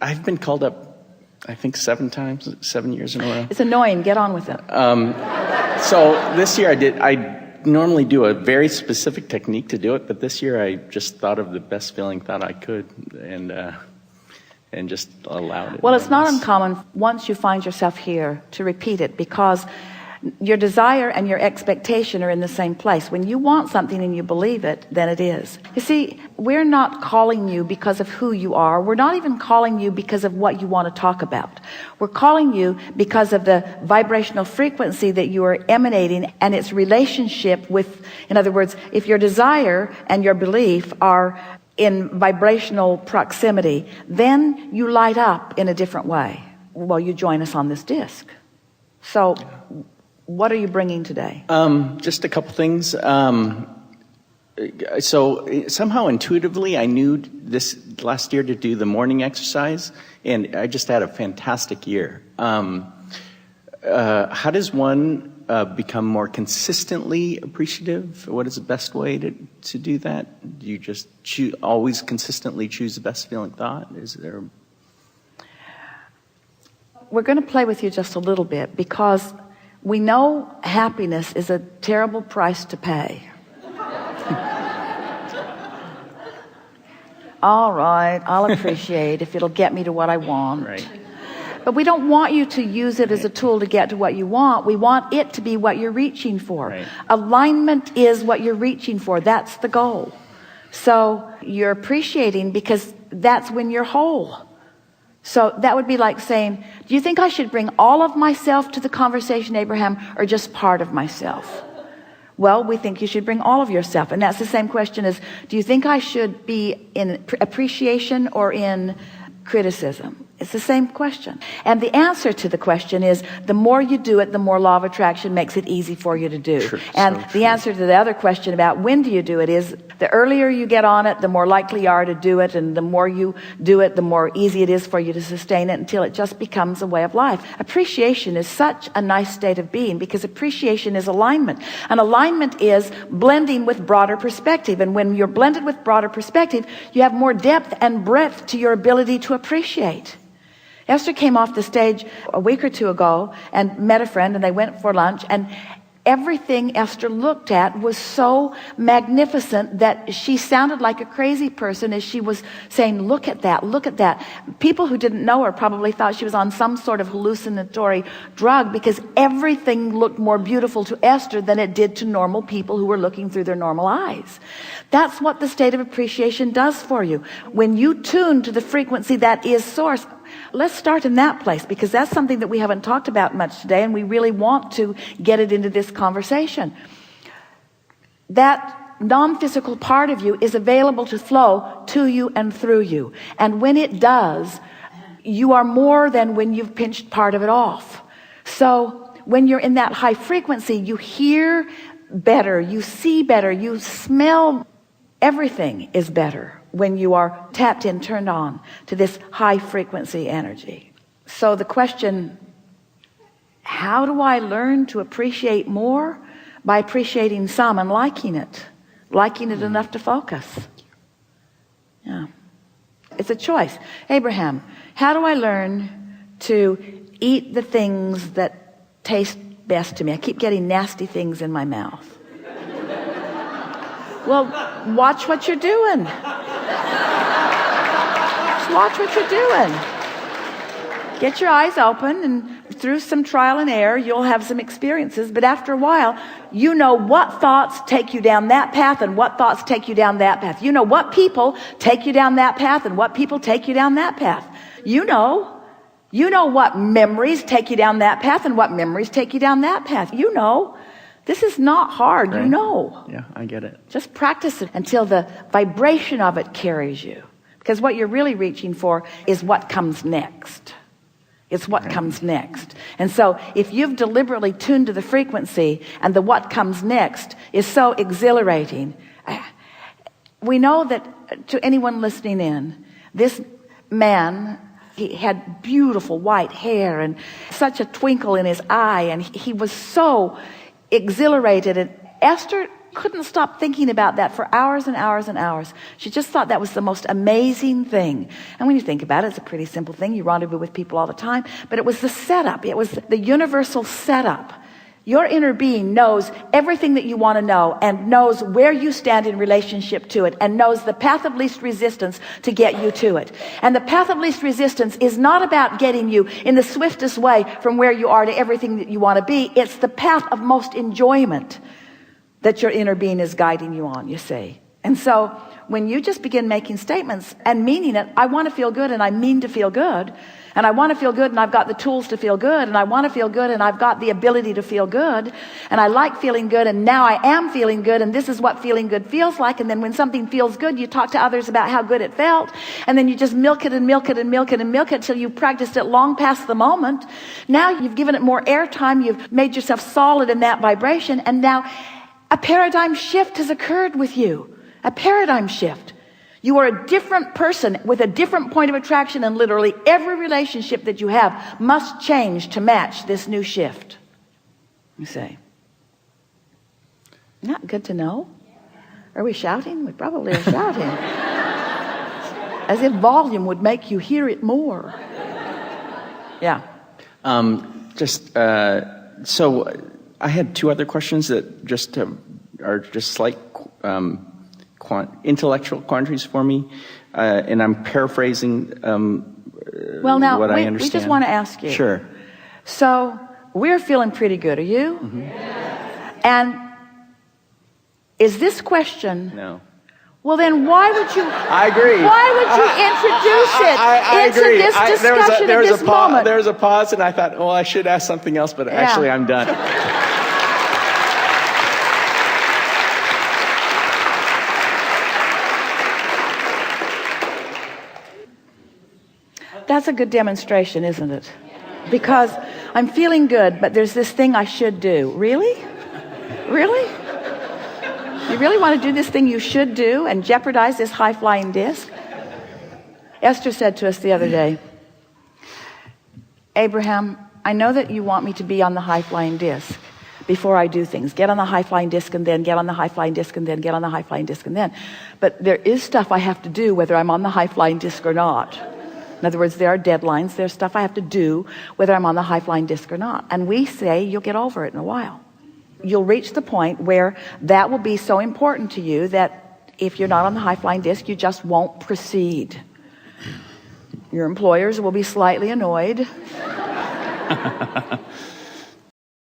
I've been called up, I think 7 times, 7 years in a row. It's annoying. Get on with it. So this year I normally do a very specific technique to do it, but this year I just thought of the best feeling thought I could and just allowed it. Well, it's not uncommon once you find yourself here to repeat it, because your desire and your expectation are in the same place. When you want something and you believe it, then it is. You see, we're not calling you because of who you are. We're not even calling you because of what you want to talk about. We're calling you because of the vibrational frequency that you are emanating and its relationship with, in other words, if your desire and your belief are in vibrational proximity, then you light up in a different way. Well, you join us on this disc. So what are you bringing today? Just a couple things. So somehow intuitively, I knew this last year to do the morning exercise, and I just had a fantastic year. How does one become more consistently appreciative? What is the best way to do that? Do you just always consistently choose the best feeling thought? Is there? We're going to play with you just a little bit, because we know happiness is a terrible price to pay. All right, I'll appreciate if it'll get me to what I want. Right. But we don't want you to use it as a tool to get to what you want. We want it to be what you're reaching for. Right. Alignment is what you're reaching for. That's the goal. So you're appreciating because that's when you're whole. So that would be like saying, do you think I should bring all of myself to the conversation, Abraham, or just part of myself? Well, we think you should bring all of yourself. And that's the same question as, do you think I should be in appreciation or in criticism? It's the same question. And the answer to the question is, the more you do it, the more law of attraction makes it easy for you to do. True, and so the answer to the other question about when do you do it is, the earlier you get on it, the more likely you are to do it. And the more you do it, the more easy it is for you to sustain it until it just becomes a way of life. Appreciation is such a nice state of being, because appreciation is alignment. And alignment is blending with broader perspective. And when you're blended with broader perspective, you have more depth and breadth to your ability to appreciate. Esther came off the stage a week or two ago and met a friend, and they went for lunch, and everything Esther looked at was so magnificent that she sounded like a crazy person as she was saying, look at that, look at that. People who didn't know her probably thought she was on some sort of hallucinatory drug, because everything looked more beautiful to Esther than it did to normal people who were looking through their normal eyes. That's what the state of appreciation does for you. When you tune to the frequency that is source. Let's start in that place, because that's something that we haven't talked about much today, and we really want to get it into this conversation. That non-physical part of you is available to flow to you and through you. And when it does, you are more than when you've pinched part of it off. So when you're in that high frequency, you hear better, you see better, you smell. Everything is better when you are tapped in, turned on to this high frequency energy. So the question, how do I learn to appreciate more? By appreciating some and liking it enough to focus. Yeah, it's a choice. Abraham, how do I learn to eat the things that taste best to me? I keep getting nasty things in my mouth. Well, watch what you're doing. Just watch what you're doing. Get your eyes open, and through some trial and error, you'll have some experiences. But after a while, you know what thoughts take you down that path and what thoughts take you down that path. You know what people take you down that path and what people take you down that path. You know what memories take you down that path and what memories take you down that path. You know. This is not hard, right. You know. Yeah, I get it. Just practice it until the vibration of it carries you. Because what you're really reaching for is what comes next. It's what comes next. And so if you've deliberately tuned to the frequency, and the what comes next is so exhilarating, we know that to anyone listening in, this man, he had beautiful white hair and such a twinkle in his eye, and he was so exhilarated. And Esther couldn't stop thinking about that for hours and hours and hours. She just thought that was the most amazing thing. And when you think about it, it's a pretty simple thing. You rendezvous with people all the time. But it was the setup. It was the universal setup. Your inner being knows everything that you want to know and knows where you stand in relationship to it and knows the path of least resistance to get you to it. And the path of least resistance is not about getting you in the swiftest way from where you are to everything that you want to be. It's the path of most enjoyment that your inner being is guiding you on, you see. And so when you just begin making statements and meaning it, I want to feel good and I mean to feel good. And I want to feel good and I've got the tools to feel good. And I want to feel good and I've got the ability to feel good. And I like feeling good and now I am feeling good and this is what feeling good feels like. And then when something feels good, you talk to others about how good it felt. And then you just milk it and milk it and milk it and milk it till you've practiced it long past the moment. Now you've given it more airtime. You've made yourself solid in that vibration. And now a paradigm shift has occurred with you. A paradigm shift. You are a different person with a different point of attraction, and literally every relationship that you have must change to match this new shift. You say, not good to know? Are we shouting? We probably are shouting. As if volume would make you hear it more. Yeah. So I had two other questions that just are just slight intellectual quandaries for me, and I'm paraphrasing well, now, what I understand. We just want to ask you. Sure. So we're feeling pretty good. Are you? Mm-hmm. And is this question? No. Well, then why would you? I agree. Why would you introduce it I into agree. this discussion at this moment? There was a pause, and I thought, well, I should ask something else, but actually, I'm done. That's a good demonstration, isn't it? Because I'm feeling good, but there's this thing I should do. Really? Really? You really want to do this thing you should do and jeopardize this high-flying disc? Esther said to us the other day, Abraham, I know that you want me to be on the high-flying disc before I do things. Get on the high-flying disc and then get on the high-flying disc and then get on the high-flying disc and then. But there is stuff I have to do whether I'm on the high-flying disc or not. In other words, there are deadlines. There's stuff I have to do whether I'm on the high-flying disc or not. And we say you'll get over it in a while. You'll reach the point where that will be so important to you that if you're not on the high-flying disc, you just won't proceed. Your employers will be slightly annoyed.